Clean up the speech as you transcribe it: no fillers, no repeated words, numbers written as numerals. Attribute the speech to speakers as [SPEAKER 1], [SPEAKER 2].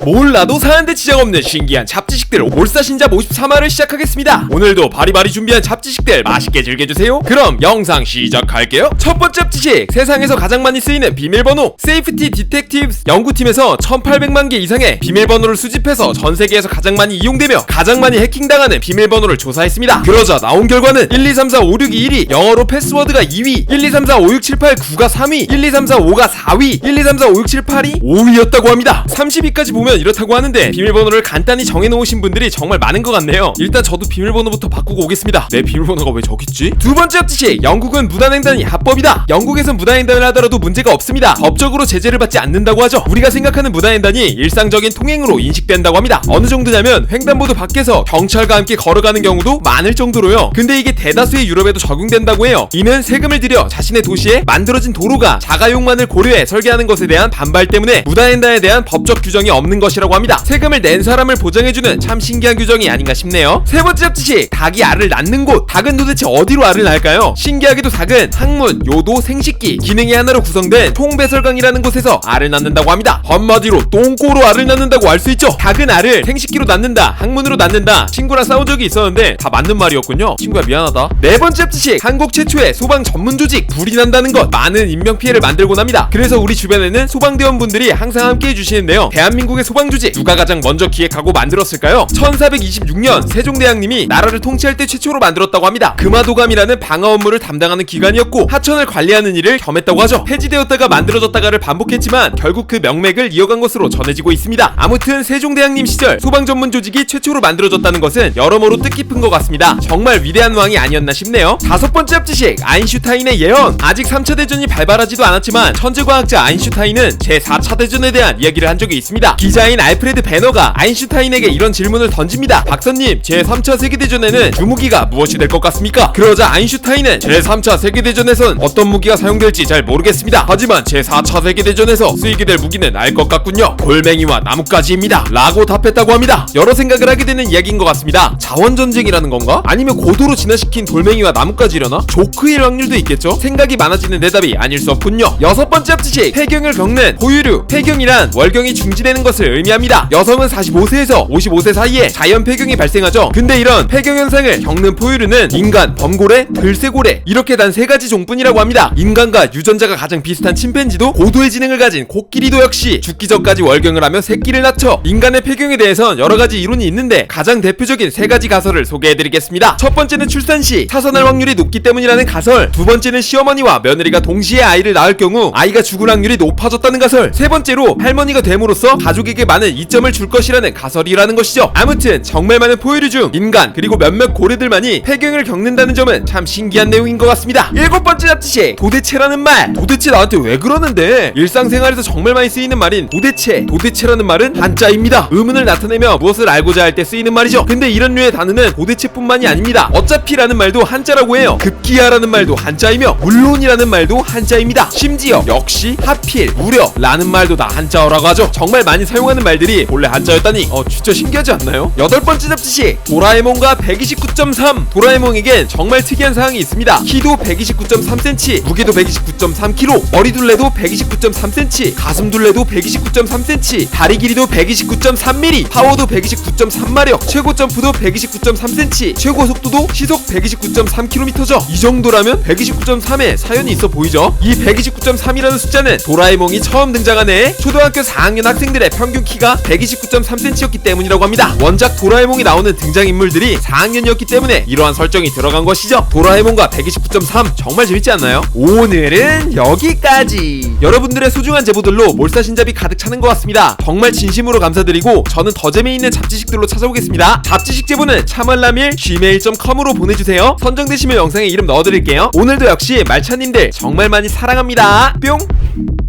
[SPEAKER 1] 몰라도 사는데 지장없는 신기한 잡지식들 몰사신잡 53화를 시작하겠습니다. 오늘도 바리바리 준비한 잡지식들 맛있게 즐겨주세요. 그럼 영상 시작할게요. 첫 번째 잡지식, 세상에서 가장 많이 쓰이는 비밀번호. 세이프티 디텍티브스 연구팀에서 1800만 개 이상의 비밀번호를 수집해서 전세계에서 가장 많이 이용되며 가장 많이 해킹당하는 비밀번호를 조사했습니다. 그러자 나온 결과는 1, 2, 3, 4, 5, 6이 1위, 영어로 패스워드가 2위, 1, 2, 3, 4, 5, 6, 7, 8, 9가 3위, 1, 2, 3, 4, 5가 4위, 1, 2, 3, 4, 5, 6, 7, 8이 5위였다고 합니다. 30위까지 보면 이렇다고 하는데 비밀번호를 간단히 정해놓으신 분들이 정말 많은 것 같네요. 일단 저도 비밀번호부터 바꾸고 오겠습니다. 내 비밀번호가 왜 저기 있지? 두 번째 잡지식, 영국은 무단횡단이 합법이다. 영국에선 무단횡단을 하더라도 문제가 없습니다. 법적으로 제재를 받지 않는다고 하죠. 우리가 생각하는 무단횡단이 일상적인 통행으로 인식된다고 합니다. 어느 정도냐면 횡단보도 밖에서 경찰과 함께 걸어가는 경우도 많을 정도로요. 근데 이게 대다수의 유럽에도 적용된다고 해요. 이는 세금을 들여 자신의 도시에 만들어진 도로가 자가용만을 고려해 설계하는 것에 대한 반발 때문에 무단횡단에 대한 법적 규정이 없는 것이라고 합니다. 세금을 낸 사람을 보장해주는 참 신기한 규정이 아닌가 싶네요. 세 번째 잡지식, 닭이 알을 낳는 곳. 닭은 도대체 어디로 알을 낳을까요? 신기하게도 닭은 항문, 요도, 생식기 기능이 하나로 구성된 통배설강이라는 곳에서 알을 낳는다고 합니다. 한마디로 똥꼬로 알을 낳는다고 알 수 있죠. 닭은 알을 생식기로 낳는다, 항문으로 낳는다. 친구랑 싸운 적이 있었는데 다 맞는 말이었군요. 친구야 미안하다. 네 번째 잡지식, 한국 최초의 소방 전문 조직. 불이 난다는 것 많은 인명피해를 만들곤 합니다. 그래서 우리 주변에는 소방대원분들이 항상 함께 해주시는데요. 대한민국의 소방조직 누가 가장 먼저 기획하고 만들었을까요? 1426년 세종대왕님이 나라를 통치할 때 최초로 만들었다고 합니다. 금화도감이라는 방어 업무를 담당하는 기관이었고 하천을 관리하는 일을 겸했다고 하죠. 폐지되었다가 만들어졌다가를 반복했지만 결국 그 명맥을 이어간 것으로 전해지고 있습니다. 아무튼 세종대왕님 시절 소방전문조직이 최초로 만들어졌다는 것은 여러모로 뜻깊은 것 같습니다. 정말 위대한 왕이 아니었나 싶네요. 다섯 번째 잡지식, 아인슈타인의 예언. 아직 3차 대전이 발발하지도 않았지만 천재과학자 아인슈타인은 제4차 대전에 대한 이야기를 한 적이 있습니다. 기자인 알프레드 베너가 아인슈타인에게 이런 질문을 던집니다. 박사님, 제3차 세계대전에는 주무기가 무엇이 될 것 같습니까? 그러자 아인슈타인은 제3차 세계대전에선 어떤 무기가 사용될지 잘 모르겠습니다. 하지만 제4차 세계대전에서 쓰이게 될 무기는 알 것 같군요. 돌멩이와 나뭇가지입니다. 라고 답했다고 합니다. 여러 생각을 하게 되는 이야기인 것 같습니다. 자원전쟁이라는 건가? 아니면 고도로 진화시킨 돌멩이와 나뭇가지려나? 조크일 확률도 있겠죠? 생각이 많아지는 대답이 아닐 수 없군요. 여섯 번째 잡지식, 폐경을 겪는 포유류. 폐경이란 월경이 중지되는 것을 의미합니다. 여성은 45세에서 55세 사이에 자연 폐경이 발생하죠. 근데 이런 폐경 현상을 겪는 포유류는 인간, 범고래, 들새고래 이렇게 단 세 가지 종뿐이라고 합니다. 인간과 유전자가 가장 비슷한 침팬지도 고도의 지능을 가진 코끼리도 역시 죽기 전까지 월경을 하며 새끼를 낳죠. 인간의 폐경에 대해선 여러 가지 이론이 있는데 가장 대표적인 세 가지 가설을 소개해드리겠습니다. 첫 번째는 출산 시 타선할 확률이 높기 때문이라는 가설. 두 번째는 시어머니와 며느리가 동시에 아이를 낳을 경우 아이가 죽을 확률이 높아졌다는 가설. 세 번째로 할머니가 됨으로써 가족에게 많은 이점을 줄 것이라는 가설이라는 것이죠. 아무튼 정말 많은 포유류 중 인간 그리고 몇몇 고래들만이 폐경을 겪는다는 점은 참 신기한 내용인 것 같습니다. 일곱 번째 잡지식, 도대체라는 말. 도대체 나한테 왜 그러는데? 일상생활에서 정말 많이 쓰이는 말인 도대체. 도대체라는 말은 한자입니다. 의문을 나타내며 무엇을 알고자 할 때 쓰이는 말이죠. 근데 이런 류의 단어는 도대체뿐만이 아닙니다. 어차피라는 말도 한자라고 해요. 급기야라는 말도 한자이며 물론이라는 말도 한자입니다. 심지어 역시, 하필, 무려 라는 말도 다 한자어라고 하죠. 정말 많이 사용하는 말들이 본래 한자였다니 진짜 신기하지 않나요? 여덟 번째 잡지식, 도라에몽과 129.3. 도라에몽에겐 정말 특이한 사항이 있습니다. 키도 129.3cm, 무게도 129.3kg, 머리둘레도 129.3cm, 가슴둘레도 129.3cm, 다리 길이도 129.3mm, 파워도 129.3마력, 최고 점프도 129.3cm, 최고 속도도 시속 129.3km죠. 이 정도라면 129.3에 사연이 있어 보이죠? 이 129.3이라는 숫자는 도라에몽이 처음 등장한 해에 초등학교 4학년 학생들의 평균 키가 129.3cm였기 때문이라고 합니다. 원작 도라에몽이 나오는 등장인물들이 4학년이었기 때문에 이러한 설정이 들어간 것이죠. 도라에몽과 129.3 정말 재밌지 않나요? 오늘은 여기까지. 여러분들의 소중한 제보들로 몰사신잡이 가득 차는 것 같습니다. 정말 진심으로 감사드리고 저는 더 재미있는 잡지식들로 찾아오겠습니다. 잡지식 제보는 참알라밀@gmail.com으로 보내주세요. 선정되시면 영상에 이름 넣어드릴게요. 오늘도 역시 말차님들 정말 많이 사랑합니다. 뿅.